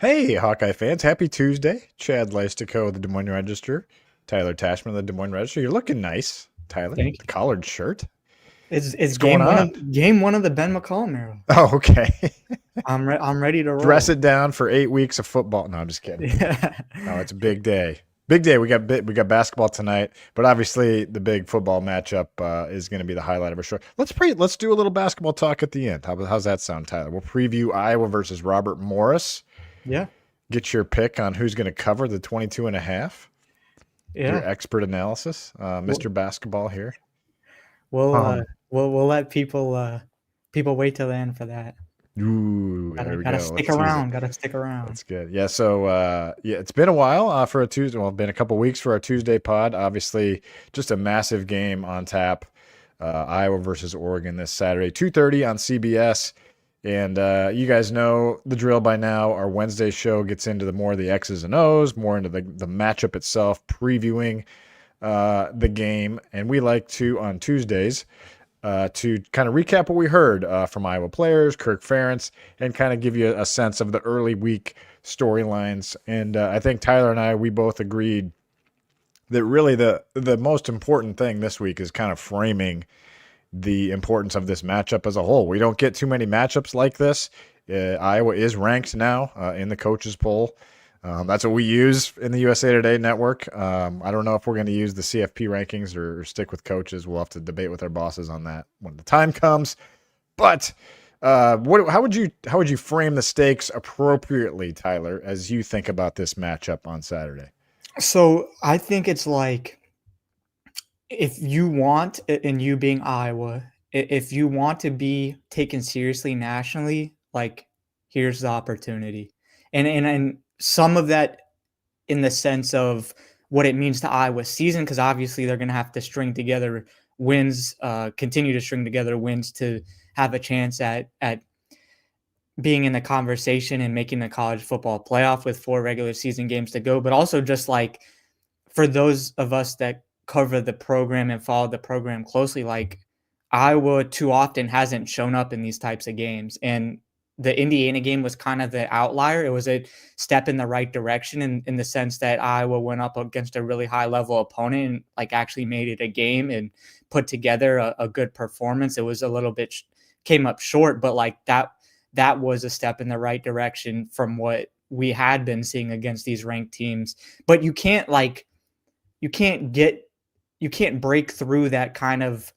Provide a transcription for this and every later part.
Hey, Hawkeye fans. Happy Tuesday. Chad Leistikow of the Des Moines Register. Tyler Tachman of the Des Moines Register. You're looking nice, Tyler. Thank The you. collared shirt. It's What's going on? game one of the Ben McCollum era. Oh, okay. I'm ready to Dress roll. it down for 8 weeks of football. No, I'm just kidding. Yeah. No, it's a big day. Big day. We got basketball tonight, but obviously the big football matchup is going to be the highlight of our show. Let's do a little basketball talk at the end. How's that sound, Tyler? We'll preview Iowa versus Robert Morris. Yeah. Get your pick on who's going to cover the 22 and a half. Your Yeah. expert analysis, We'll Mr. Basketball here. we'll uh, Um, we'll let people wait till the end for that. ooh, there we Gotta go. stick Let's tease it. around. Gotta stick around. That's good. Yeah. So, yeah, it's been a while for a Tuesday. Well, been a couple weeks for our Tuesday pod. Obviously, just a massive game on tap. Iowa versus Oregon this Saturday, 2:30 on CBS. And you guys know the drill by now. Our Wednesday show gets into the more of the X's and O's, more into the matchup itself, previewing the game. And we like to, on Tuesdays, to kind of recap what we heard from Iowa players, Kirk Ferentz, and kind of give you a sense of the early week storylines. And I think Tyler and I, we both agreed that really the most important thing this week is kind of framing the importance of this matchup as a whole. We don't get too many matchups like this. Iowa is ranked now in the coaches poll. That's what we use in the USA Today network. I don't know if we're going to use the CFP rankings or stick with coaches. We'll have to debate with our bosses on that when the time comes. But how would you frame the stakes appropriately, Tyler, as you think about this matchup on Saturday? So I think it's like if you want, and you being Iowa, if you want to be taken seriously nationally, like here's the opportunity, and some of that in the sense of what it means to Iowa's season, because obviously they're going to have to string together wins, continue to string together wins to have a chance at being in the conversation and making the college football playoff with 4 regular season games to go. But also just like for those of us that cover the program and follow the program closely, like Iowa too often hasn't shown up in these types of games. And the Indiana game was kind of the outlier. It was a step in the right direction in the sense that Iowa went up against a really high level opponent and like actually made it a game and put together a good performance. It was a little bit came up short, but like that was a step in the right direction from what we had been seeing against these ranked teams. But you can't get you can't break through that kind of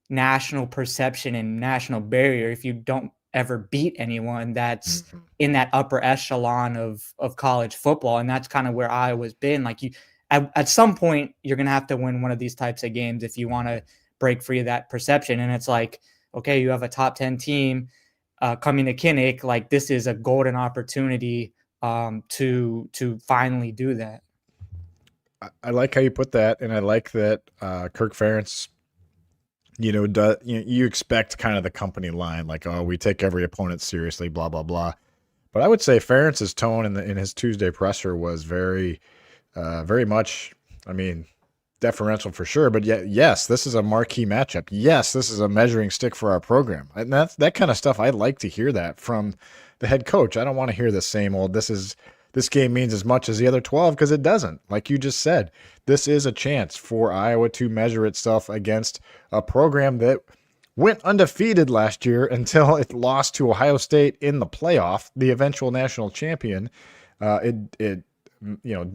national perception and national barrier if you don't ever beat anyone that's Mhm. in that upper echelon of college football. And that's kind of where Iowa's been. Like you at some point you're gonna have to win one of these types of games if you want to break free of that perception. And it's like, okay, you have a top 10 team coming to Kinnick, like this is a golden opportunity to finally do that. I like how you put that, and I like that Kirk Ferentz, you expect kind of the company line, like, oh, we take every opponent seriously, blah blah blah. But I would say Ferentz's tone in his Tuesday presser was very much, I mean, deferential for sure. But yet, yes, this is a marquee matchup. Yes, this is a measuring stick for our program, and that kind of stuff. I like to hear that from the head coach. I don't want to hear the same old. This game means as much as the other 12 because it doesn't. Like you just said, this is a chance for Iowa to measure itself against a program that went undefeated last year until it lost to Ohio State in the playoff, the eventual national champion. It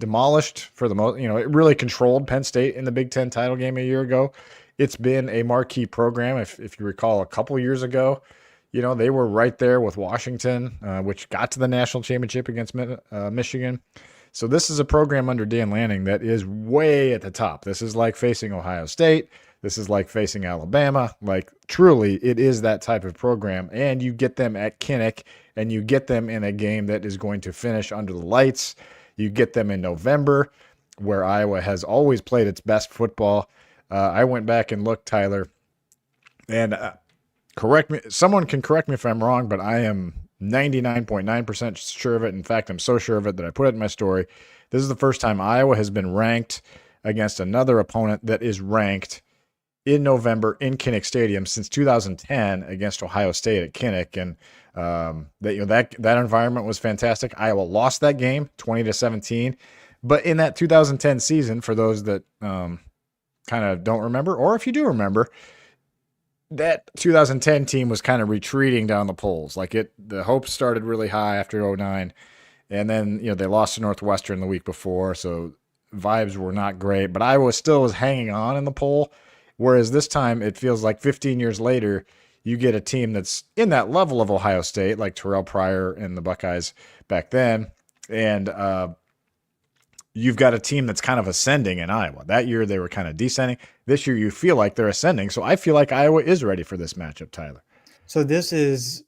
demolished for the most. It really controlled Penn State in the Big Ten title game a year ago. It's been a marquee program. If you recall, a couple years ago, they were right there with Washington, which got to the national championship against Michigan. So this is a program under Dan Lanning that is way at the top. This is like facing Ohio State. This is like facing Alabama. Like truly, it is that type of program. And you get them at Kinnick, and you get them in a game that is going to finish under the lights. You get them in November, where Iowa has always played its best football. I went back and looked, Tyler, and correct me. Someone can correct me if I'm wrong, but I am 99.9% sure of it. In fact, I'm so sure of it that I put it in my story. This is the first time Iowa has been ranked against another opponent that is ranked in November in Kinnick Stadium since 2010 against Ohio State at Kinnick, and that environment was fantastic. Iowa lost that game 20-17, but in that 2010 season, for those that kind of don't remember, or if you do remember, that 2010 team was kind of retreating down the polls. The hopes started really high after 09, and then they lost to Northwestern the week before, so vibes were not great. But Iowa still was hanging on in the poll, whereas this time it feels like 15 years later, you get a team that's in that level of Ohio State, like Terrell Pryor and the Buckeyes back then, and you've got a team that's kind of ascending in Iowa. That year they were kind of descending. This year you feel like they're ascending. So I feel like Iowa is ready for this matchup, Tyler. So this is,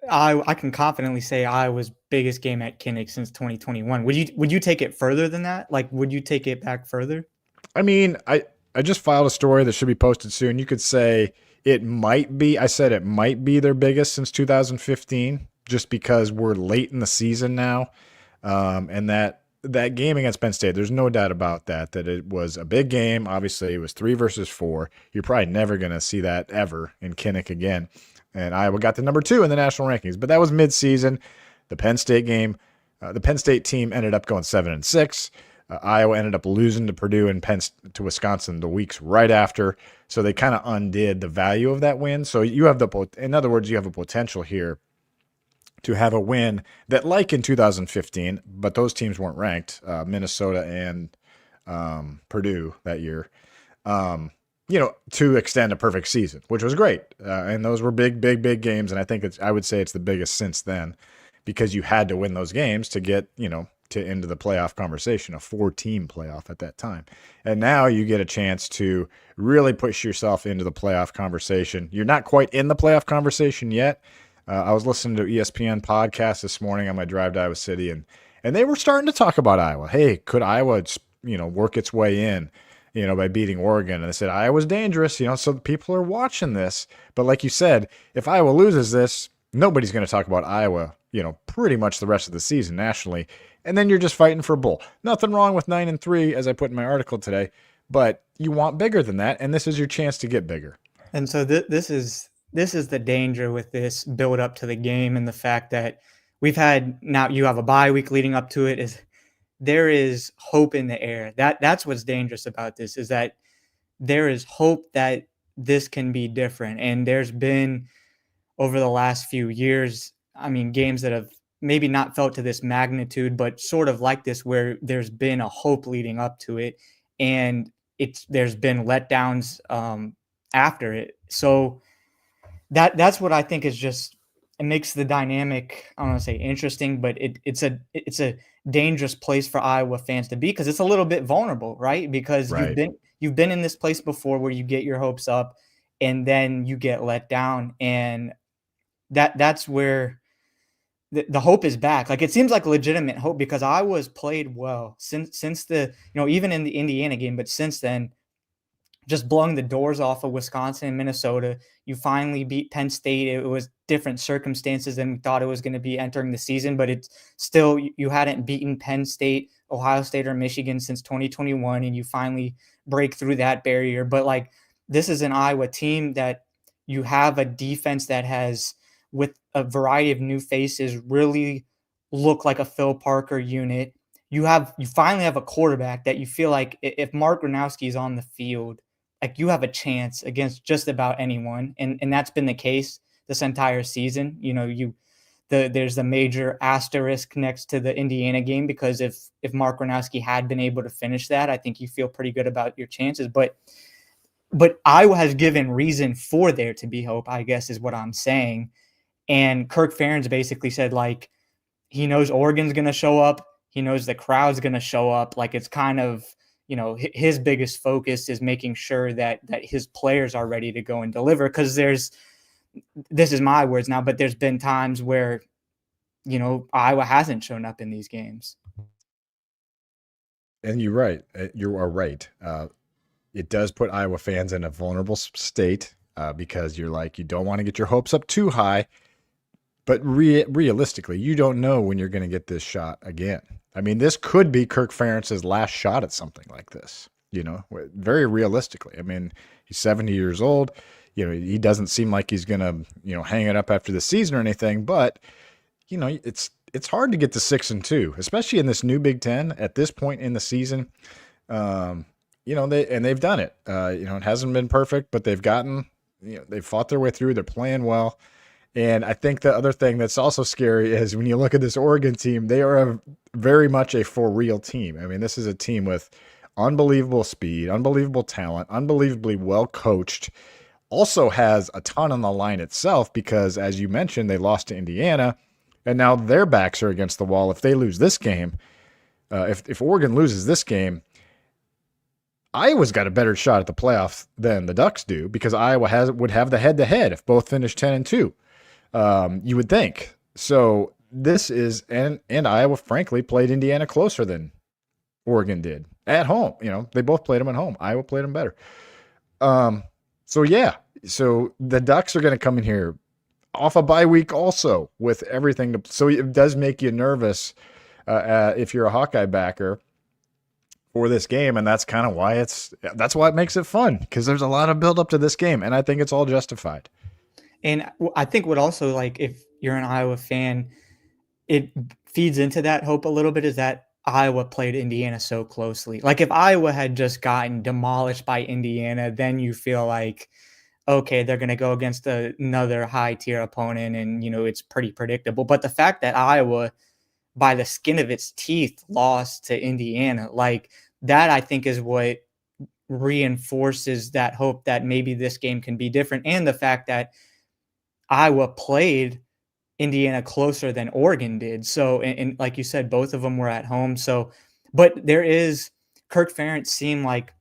I can confidently say, Iowa's biggest game at Kinnick since 2021. Would you take it further than that? Like, would you take it back further? I mean, I just filed a story that should be posted soon. You could say it might be. I said it might be their biggest since 2015, just because we're late in the season now, and that game against Penn State, there's no doubt about that it was a big game. Obviously, it was 3 versus 4. You're probably never going to see that ever in Kinnick again. And Iowa got to number 2 in the national rankings, but that was midseason. The Penn State game, the Penn State team ended up going 7-6. Iowa ended up losing to Purdue and to Wisconsin the weeks right after. So they kind of undid the value of that win. So you have in other words, you have a potential here to have a win that, like in 2015, but those teams weren't ranked, Minnesota and Purdue that year, to extend a perfect season, which was great. And those were big games. And I would say it's the biggest since then, because you had to win those games to get, to into the playoff conversation, a 4-team playoff at that time. And now you get a chance to really push yourself into the playoff conversation. You're not quite in the playoff conversation yet. I was listening to ESPN podcast this morning on my drive to Iowa City, and they were starting to talk about Iowa. Hey, could Iowa, work its way in, by beating Oregon? And they said Iowa's dangerous, so people are watching this. But like you said, if Iowa loses this, nobody's going to talk about Iowa, pretty much the rest of the season nationally. And then you're just fighting for a bowl. Nothing wrong with 9-3, as I put in my article today, but you want bigger than that, and this is your chance to get bigger. And so this is the danger with this build up to the game, and the fact that now you have a bye week leading up to it. Is there is hope in the air. That's what's dangerous about this, is that there is hope that this can be different. And there's been, over the last few years, games that have maybe not felt to this magnitude, but sort of like this, where there's been a hope leading up to it, and there's been letdowns after it. So that's what I think is just, it makes the dynamic, I don't want to say interesting, but it's a dangerous place for Iowa fans to be, because it's a little bit vulnerable, right? Because Right. you've been in this place before where you get your hopes up and then you get let down, and that's where the hope is back. Like, it seems like legitimate hope, because Iowa's played well since the, even in the Indiana game, but since then, just blowing the doors off of Wisconsin and Minnesota. You finally beat Penn State. It was different circumstances than we thought it was going to be entering the season, but it's still, you hadn't beaten Penn State, Ohio State, or Michigan since 2021, and you finally break through that barrier. But like, this is an Iowa team that you have a defense that has, with a variety of new faces, really look like a Phil Parker unit. You finally have a quarterback that you feel like, if Mark Gronowski is on the field, like, you have a chance against just about anyone. And that's been the case this entire season. There's a major asterisk next to the Indiana game, because if Mark Gronowski had been able to finish that, I think you feel pretty good about your chances. But Iowa has given reason for there to be hope, I guess, is what I'm saying. And Kirk Ferentz basically said, like, he knows Oregon's going to show up. He knows the crowd's going to show up. Like, it's kind of, his biggest focus is making sure that his players are ready to go and deliver. Because this is my words now, but there's been times where, Iowa hasn't shown up in these games. And you're right. You are right. It does put Iowa fans in a vulnerable state, because you don't want to get your hopes up too high. But realistically, you don't know when you're going to get this shot again. This could be Kirk Ferentz's last shot at something like this, very realistically. He's 70 years old. He doesn't seem like he's going to, hang it up after the season or anything, but it's hard to get to 6-2, especially in this new Big Ten at this point in the season. They've done it. It hasn't been perfect, but they've fought their way through. They're playing well. And I think the other thing that's also scary is when you look at this Oregon team, they are very much a for real team. I mean, this is a team with unbelievable speed, unbelievable talent, unbelievably well coached. Also has a ton on the line itself because, as you mentioned, they lost to Indiana, and now their backs are against the wall. If they lose this game, if Oregon loses this game, Iowa's got a better shot at the playoffs than the Ducks do because Iowa would have the head-to-head if both finish 10-2. You would think. So this is, and Iowa, frankly, played Indiana closer than Oregon did at home. They both played them at home. Iowa played them better. So the Ducks are going to come in here off a bye week also with everything. So it does make you nervous if you're a Hawkeye backer for this game. And that's kind of why that's why it makes it fun, because there's a lot of build up to this game. And I think it's all justified. And I think what also, like, if you're an Iowa fan, it feeds into that hope a little bit is that Iowa played Indiana so closely. Like, if Iowa had just gotten demolished by Indiana, then you feel like, okay, they're going to go against another high-tier opponent, and, it's pretty predictable. But the fact that Iowa, by the skin of its teeth, lost to Indiana, like, that I think is what reinforces that hope that maybe this game can be different. And the fact that Iowa played Indiana closer than Oregon did. So, and like you said, both of them were at home. So, but Kirk Ferentz seemed like,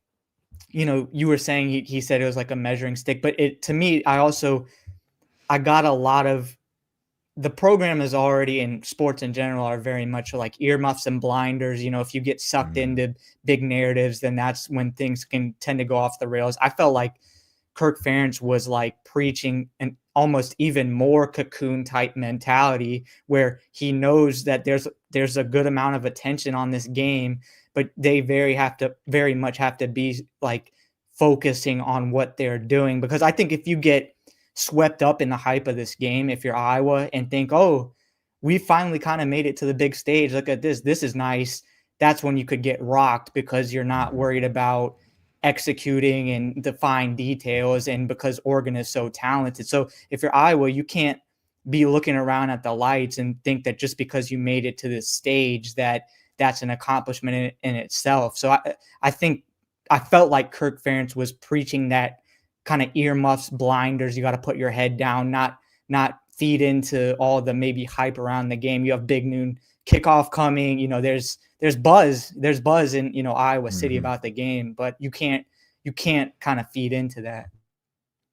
you were saying he said it was like a measuring stick, but to me, I got a lot of, the program is already, in sports in general, are very much like earmuffs and blinders. If you get sucked into big narratives, then that's when things can tend to go off the rails. I felt like Kirk Ferentz was like preaching an almost even more cocoon type mentality where he knows that there's a good amount of attention on this game, but they very much have to be like focusing on what they're doing. Because I think if you get swept up in the hype of this game, if you're Iowa and think, oh, we finally kind of made it to the big stage, look at this is nice, that's when you could get rocked because you're not worried about executing and the fine details, and because Oregon is so talented. So if you're Iowa, you can't be looking around at the lights and think that just because you made it to this stage that's an accomplishment in itself. So I think I felt like Kirk Ferentz was preaching that kind of earmuffs, blinders, you got to put your head down, not feed into all the maybe hype around the game. You have big noon kickoff coming, there's buzz in, Iowa City about the game, but you can't kind of feed into that.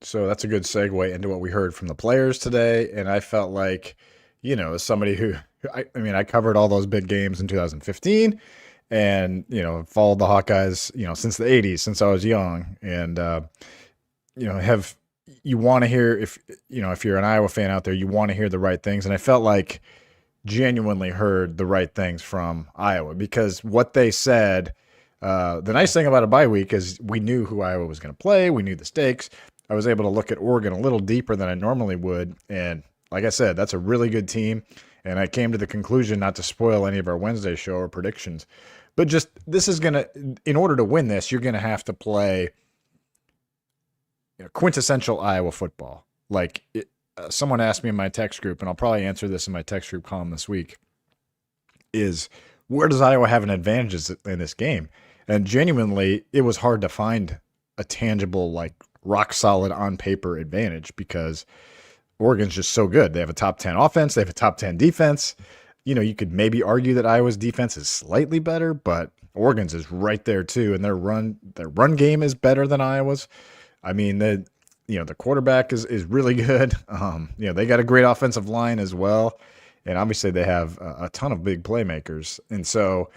So that's a good segue into what we heard from the players today. And I felt like, as somebody who, I covered all those big games in 2015 and, followed the Hawkeyes, since the 80s, since I was young. And, you want to hear, if you're an Iowa fan out there, you want to hear the right things. And I felt like genuinely heard the right things from Iowa, because what they said, the nice thing about a bye week is we knew who Iowa was going to play. We knew the stakes. I was able to look at Oregon a little deeper than I normally would. And like I said, that's a really good team. And I came to the conclusion, not to spoil any of our Wednesday show or predictions, but just this is going to, in order to win this, you're going to have to play quintessential Iowa football. Like someone asked me in my text group, and I'll probably answer this in my text group column this week, is where does Iowa have an advantage in this game? And genuinely, it was hard to find a tangible, like rock solid on paper advantage, because Oregon's just so good. They have a top 10 offense. They have a top 10 defense. You could maybe argue that Iowa's defense is slightly better, but Oregon's is right there too. And their run game is better than Iowa's. I mean, the quarterback is really good. They got a great offensive line as well. And obviously they have a ton of big playmakers. And so,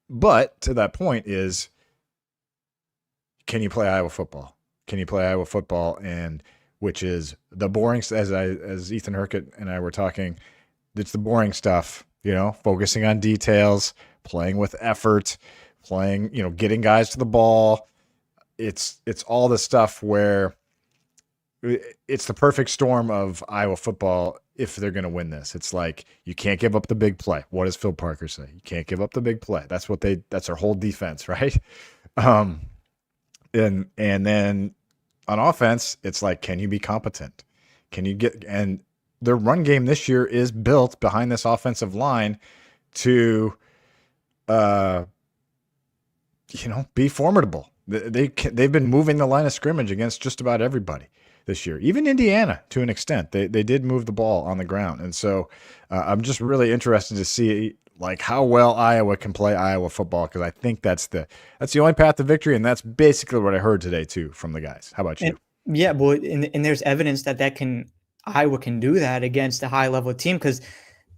but to that point is, can you play Iowa football? Can you play Iowa football? And which is the boring, as Ethan Herkett and I were talking, it's the boring stuff, focusing on details, playing with effort, getting guys to the ball. it's all the stuff where it's the perfect storm of Iowa football if they're going to win this. It's like you can't give up the big play. What does Phil Parker say? You can't give up the big play. That's their whole defense, right? Um, and then on offense, it's like, can you be competent? Can you get, and their run game this year is built behind this offensive line to, be formidable. They've been moving the line of scrimmage against just about everybody this year, even Indiana to an extent. They did move the ball on the ground, and so I'm just really interested to see like how well Iowa can play Iowa football, because I think that's the only path to victory, and that's basically what I heard today too from the guys. How about you? Yeah, well, and there's evidence that Iowa can do that against a high level team, because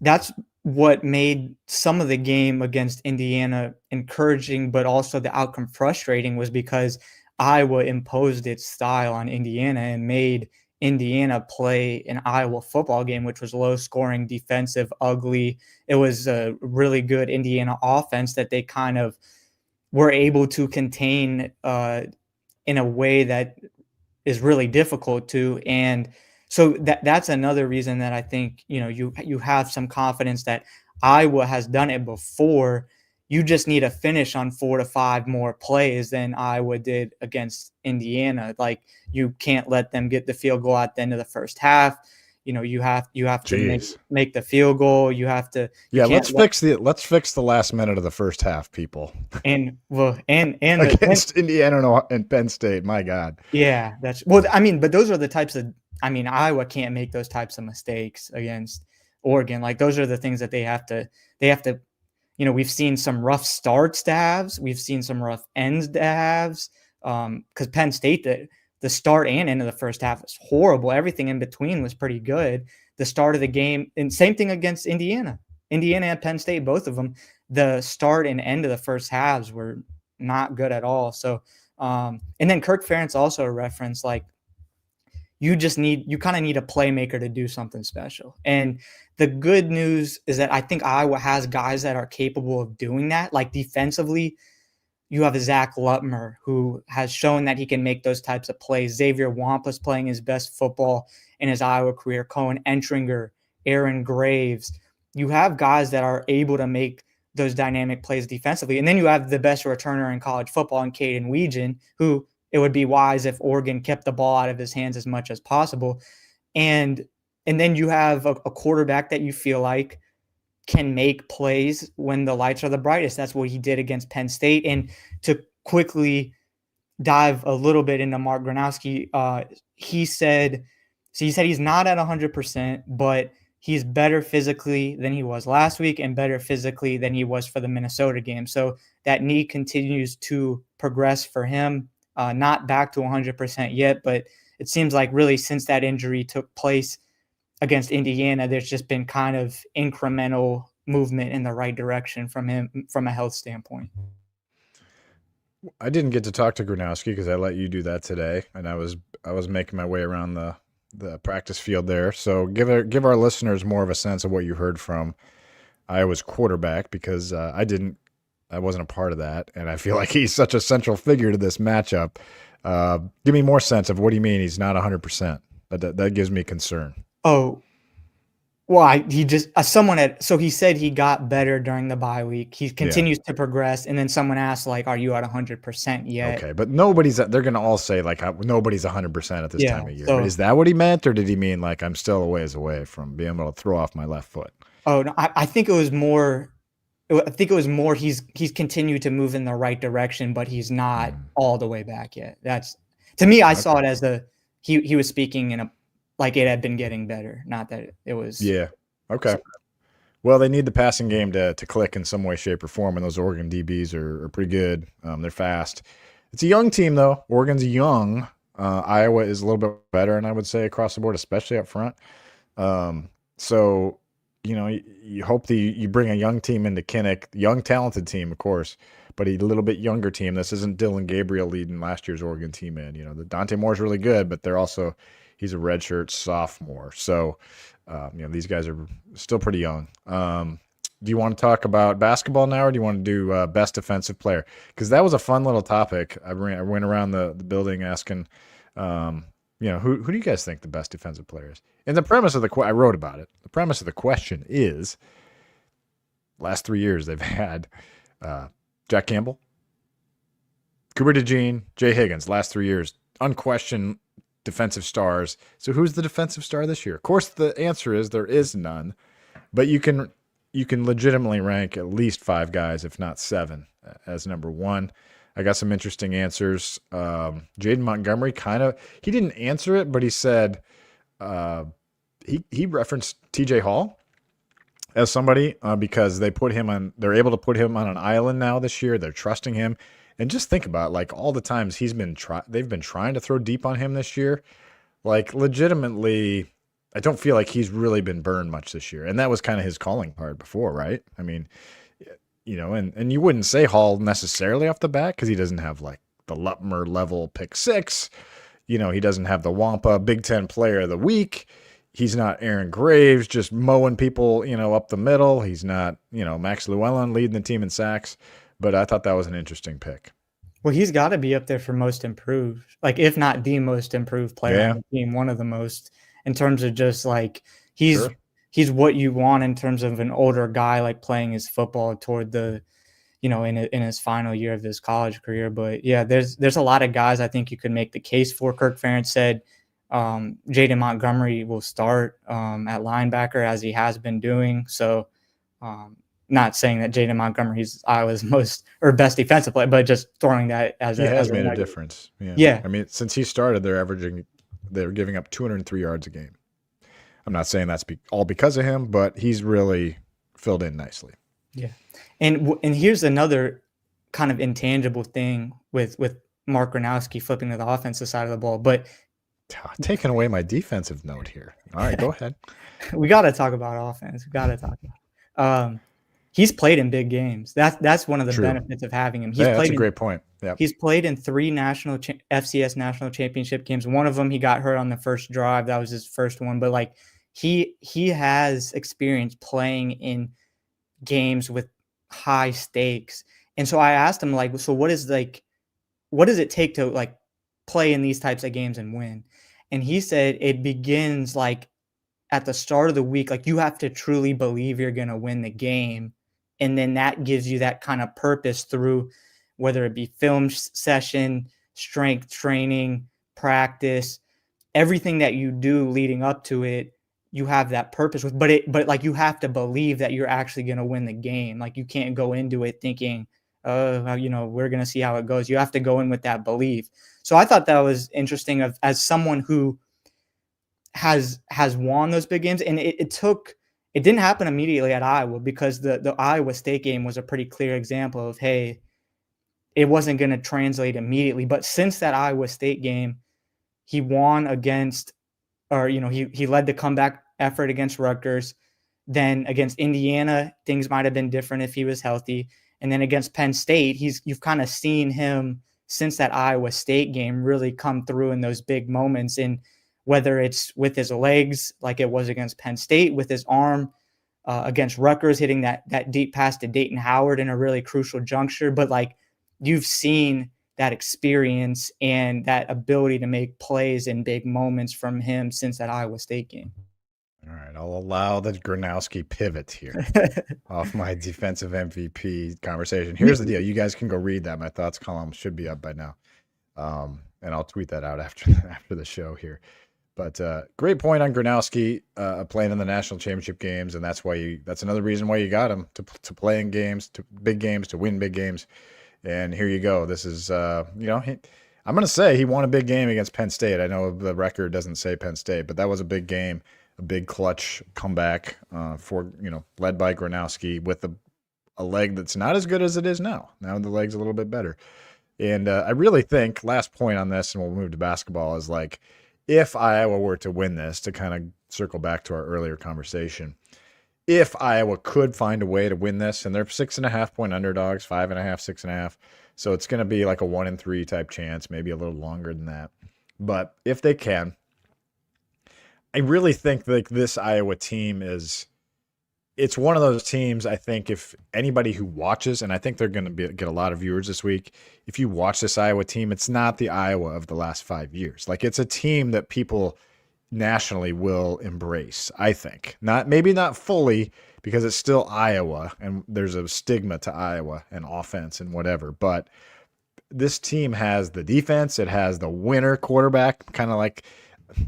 that's what made some of the game against Indiana encouraging, but also the outcome frustrating, was because Iowa imposed its style on Indiana and made Indiana play an Iowa football game, which was low scoring, defensive, ugly. It was a really good Indiana offense that they kind of were able to contain in a way that is really difficult to. And so that's another reason that I think, you have some confidence that Iowa has done it before. You just need to finish on 4 to 5 more plays than Iowa did against Indiana. Like, you can't let them get the field goal at the end of the first half. You have to make the field goal. You have to. Let's fix the last minute of the first half, people. And against Indiana and Penn State, my God. Yeah, but those are the types of. Iowa can't make those types of mistakes against Oregon. Like, those are the things that they have to. We've seen some rough starts to halves. We've seen some rough ends to halves. Because Penn State, the start and end of the first half was horrible. Everything in between was pretty good. The start of the game, and same thing against Indiana. Indiana and Penn State, both of them, the start and end of the first halves were not good at all. So, and then Kirk Ferentz also referenced, like, you kind of need a playmaker to do something special. And the good news is that I think Iowa has guys that are capable of doing that. Like, defensively, you have a Zach Lutmer who has shown that he can make those types of plays. Xavier Wampa's playing his best football in his Iowa career. Cohen Entringer, Aaron Graves. You have guys that are able to make those dynamic plays defensively. And then you have the best returner in college football in Caden Weegan, who it would be wise if Oregon kept the ball out of his hands as much as possible. And then you have a quarterback that you feel like can make plays when the lights are the brightest. That's what he did against Penn State. And to quickly dive a little bit into Mark Gronowski, he said he's not at 100%, but he's better physically than he was last week and better physically than he was for the Minnesota game. So that knee continues to progress for him. Not back to 100% yet, but it seems like really since that injury took place against Indiana, there's just been kind of incremental movement in the right direction from him from a health standpoint. I didn't get to talk to Gronowski because I let you do that today, and I was making my way around the practice field there. So give our listeners more of a sense of what you heard from Iowa's quarterback, because I wasn't a part of that, and I feel like he's such a central figure to this matchup. Give me more sense of what do you mean he's not 100%? That gives me concern. Oh, well, he said he got better during the bye week. He continues to progress, and then someone asked, like, are you at 100% yet? Okay, but they're going to all say, like, nobody's 100% at this time of year. So, is that what he meant, or did he mean, like, I'm still a ways away from being able to throw off my left foot? Oh, no, I think it was more he's continued to move in the right direction, but he's not all the way back yet. That's, to me, I saw it as he was speaking in like it had been getting better, not that it was. Yeah. Okay. Well, they need the passing game to click in some way, shape, or form, and those Oregon DBs are pretty good. They're fast. It's a young team, though. Oregon's young. Iowa is a little bit better, and I would say across the board, especially up front. So, you hope you bring a young team into Kinnick, young, talented team, of course, but a little bit younger team. This isn't Dylan Gabriel leading last year's Oregon team in. The Dante Moore's really good, but he's a redshirt sophomore. So, these guys are still pretty young. Do you want to talk about basketball now, or do you want to do best defensive player? Because that was a fun little topic. I went around the building asking, who do you guys think the best defensive player is? And the premise of I wrote about it. The premise of the question is, last 3 years they've had Jack Campbell, Cooper DeJean, Jay Higgins. Last 3 years, unquestioned defensive stars. So who's the defensive star this year? Of course, the answer is there is none. But you can legitimately rank at least 5 guys, if not 7, as number one. I got some interesting answers. Jaden Montgomery he didn't answer it, but he said he referenced TJ Hall as somebody because they're able to put him on an island now this year. They're trusting him. And just think about like all the times they've been trying to throw deep on him this year. Like legitimately, I don't feel like he's really been burned much this year. And that was kind of his calling card before, right? I mean, and you wouldn't say Hall necessarily off the bat because he doesn't have like the Lutmer level pick 6. He doesn't have the Wampa Big Ten Player of the Week. He's not Aaron Graves just mowing people, up the middle. He's not, Max Llewellyn leading the team in sacks. But I thought that was an interesting pick. Well, he's got to be up there for most improved, like if not the most improved player on the team, one of the most in terms of just like he's what you want in terms of an older guy like playing his football toward the, in his final year of his college career. But yeah, there's a lot of guys I think you could make the case for. Kirk Ferentz said Jaden Montgomery will start at linebacker as he has been doing. So not saying that Jaden Montgomery is Iowa's most or best defensive player, but just throwing that as he has made a difference. Yeah. I mean, since he started, they're giving up 203 yards a game. I'm not saying that's all because of him, but he's really filled in nicely. Yeah. And here's another kind of intangible thing with Mark Gronowski flipping to the offensive side of the ball, but taking away my defensive note here. All right, go ahead. We got to talk about offense. We got to talk about he's played in big games. That's one of the benefits of having him. That's a great point. Yeah, he's played in 3 FCS national championship games. One of them he got hurt on the first drive. That was his first one. But like he has experience playing in games with high stakes. And so I asked him like, so what does it take to like play in these types of games and win? And he said it begins like at the start of the week. Like you have to truly believe you're going to win the game. And then that gives you that kind of purpose through whether it be film session, strength training, practice, everything that you do leading up to it, you have that purpose with, but like you have to believe that you're actually going to win the game. Like you can't go into it thinking, we're going to see how it goes. You have to go in with that belief. So I thought that was interesting as someone who has won those big games. And it didn't happen immediately at Iowa because the Iowa State game was a pretty clear example of, hey, it wasn't going to translate immediately. But since that Iowa State game, he won against, or, he led the comeback effort against Rutgers. Then against Indiana, things might have been different if he was healthy. And then against Penn State, you've kind of seen him since that Iowa State game really come through in those big moments. And whether it's with his legs, like it was against Penn State, with his arm against Rutgers, hitting that deep pass to Dayton Howard in a really crucial juncture. But like you've seen that experience and that ability to make plays in big moments from him since that Iowa State game. All right, I'll allow the Gronowski pivot here off my defensive MVP conversation. Here's the deal. You guys can go read that. My thoughts column should be up by now. And I'll tweet that out after the show here. But great point on Gronowski playing in the national championship games, and that's another reason why you got him to play in games, to big games, to win big games. And here you go. This is I'm going to say he won a big game against Penn State. I know the record doesn't say Penn State, but that was a big game, a big clutch comeback led by Gronowski with a leg that's not as good as it is now. Now the leg's a little bit better. And I really think, last point on this, and we'll move to basketball, is like, if Iowa were to win this, to kind of circle back to our earlier conversation, if Iowa could find a way to win this, and they're 6.5 point underdogs, 5.5, 6.5, so it's going to be like a 1-in-3 type chance, maybe a little longer than that. But if they can, I really think like this Iowa team is it's one of those teams. I think if anybody who watches, and I think they're going to get a lot of viewers this week. If you watch this Iowa team, it's not the Iowa of the last 5 years. Like it's a team that people nationally will embrace. I think not, maybe not fully because it's still Iowa, and there's a stigma to Iowa and offense and whatever. But this team has the defense. It has the winner quarterback, kind of like,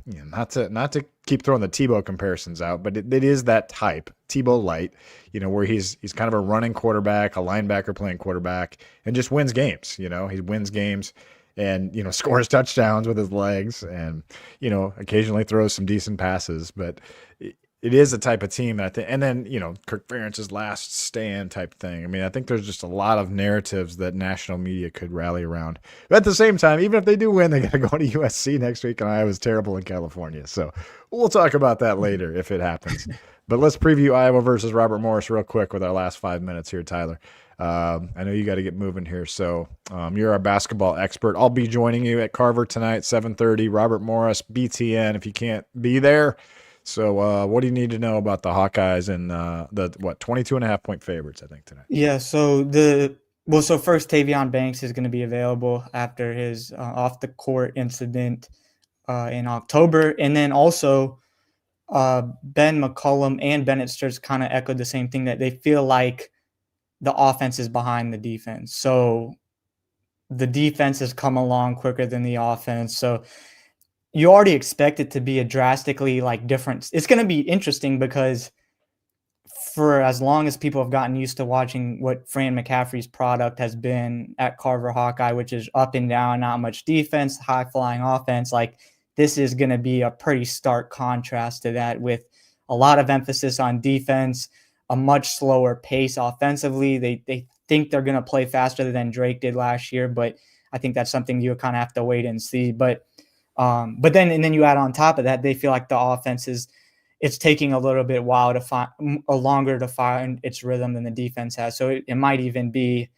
not to keep throwing the Tebow comparisons out, but it is that type, Tebow light, where he's kind of a running quarterback, a linebacker playing quarterback, and just wins games. He wins games and scores touchdowns with his legs, and occasionally throws some decent passes. But it is a type of team that I think, and then Kirk Ferentz's last stand type thing. I mean, I think there's just a lot of narratives that national media could rally around. But at the same time, even if they do win, they got to go to USC next week, and Iowa's terrible in California. So we'll talk about that later if it happens. But let's preview Iowa versus Robert Morris real quick with our last 5 minutes here, Tyler. I know you got to get moving here, so you're our basketball expert. I'll be joining you at Carver tonight, 7:30. Robert Morris, BTN. If you can't be there. So what do you need to know about the Hawkeyes and the 22.5-point favorites, I think, tonight? Yeah, so first Tavion Banks is going to be available after his off the court incident in October, and then also Ben McCollum and Bennett Sturts kind of echoed the same thing, that they feel like the offense is behind the defense. So the defense has come along quicker than the offense. So you already expect it to be a drastically different. It's going to be interesting because for as long as people have gotten used to watching what Fran McCaffrey's product has been at Carver Hawkeye, which is up and down, not much defense, high flying offense, this is going to be a pretty stark contrast to that, with a lot of emphasis on defense, a much slower pace offensively. They think they're going to play faster than Drake did last year, but I think that's something you kind of have to wait and see. But then you add on top of that, they feel like the offense it's taking a little bit longer to find its rhythm than the defense has. So it might be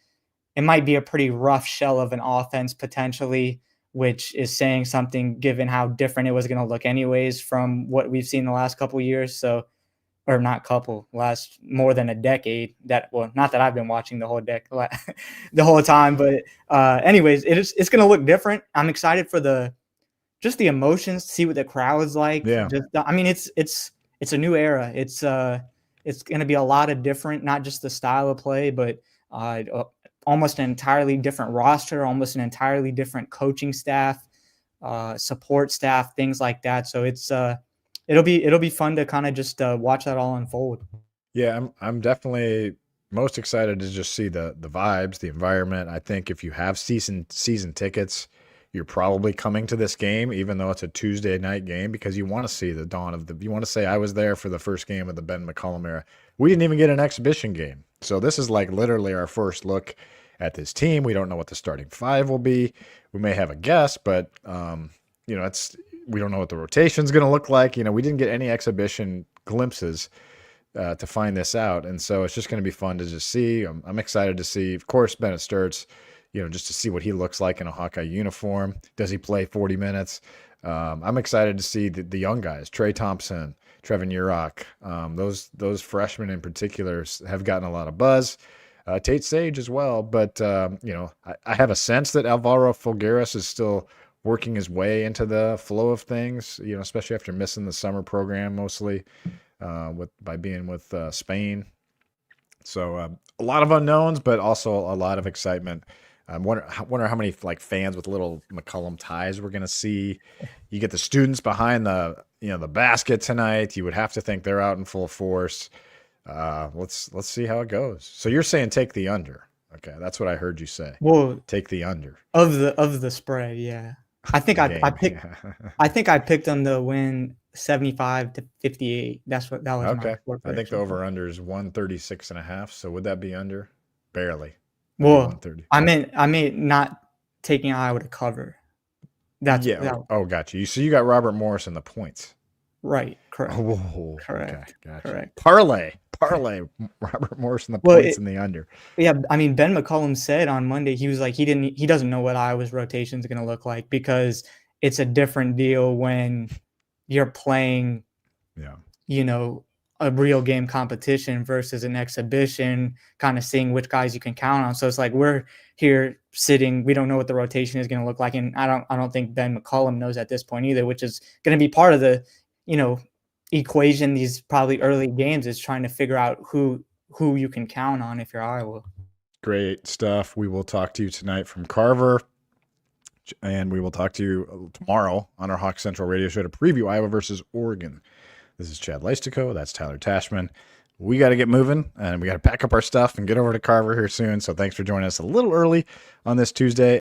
a pretty rough shell of an offense potentially, which is saying something given how different it was going to look anyways from what we've seen the last couple of years. So, or not last more than a decade. Not that I've been watching the whole time, but anyways, it's going to look different. I'm excited for just the emotions, see what the crowd is like. Yeah. It's a new era. It's going to be a lot of different, not just the style of play, but almost an entirely different roster, almost an entirely different coaching staff, support staff, things like that. So it'll be fun to kind of just watch that all unfold. Yeah, I'm definitely most excited to just see the vibes, the environment. I think if you have season tickets, you're probably coming to this game, even though it's a Tuesday night game, because you want to see the dawn of you want to say, I was there for the first game of the Ben McCollum era. We didn't even get an exhibition game. So this is literally our first look at this team. We don't know what the starting five will be. We may have a guess, but we don't know what the rotation's going to look like. We didn't get any exhibition glimpses to find this out. And so it's just going to be fun to just see. I'm excited to see, of course, Bennett Sturts, just to see what he looks like in a Hawkeye uniform. Does he play 40 minutes? I'm excited to see the young guys, Trey Thompson, Trevin Urach. Those freshmen in particular have gotten a lot of buzz. Tate Sage as well. But, I have a sense that Alvaro Folgueras is still working his way into the flow of things, especially after missing the summer program mostly by being with Spain. So a lot of unknowns, but also a lot of excitement. I wonder how many fans with little McCollum ties we're going to see. You get the students behind the basket tonight. You would have to think they're out in full force. Let's see how it goes. So you're saying take the under. Okay, that's what I heard you say. Well, take the under of the spread. Yeah, I think I picked them to win 75-58. That was okay. my I think the over under is 136.5. So would that be under? Barely. Well, I meant not taking Iowa to cover. Got you. So you got Robert Morris in the points. Right. Correct. Oh, correct. Okay, gotcha. Correct. Parlay. Robert Morris in the points and the under. Yeah, Ben McCollum said on Monday he was like he doesn't know what Iowa's rotation is going to look like, because it's a different deal when you're playing. Yeah. a real game competition versus an exhibition, kind of seeing which guys you can count on. So it's like we're here sitting, we don't know what the rotation is going to look like, and I don't think Ben McCollum knows at this point either, which is going to be part of the equation. These probably early games is trying to figure out who you can count on if you're Iowa. Great stuff. We will talk to you tonight from Carver. And we will talk to you tomorrow on our Hawk Central radio show to preview Iowa versus Oregon. This is Chad Leistikow. That's Tyler Tachman. We got to get moving, and we got to pack up our stuff and get over to Carver here soon. So thanks for joining us a little early on this Tuesday.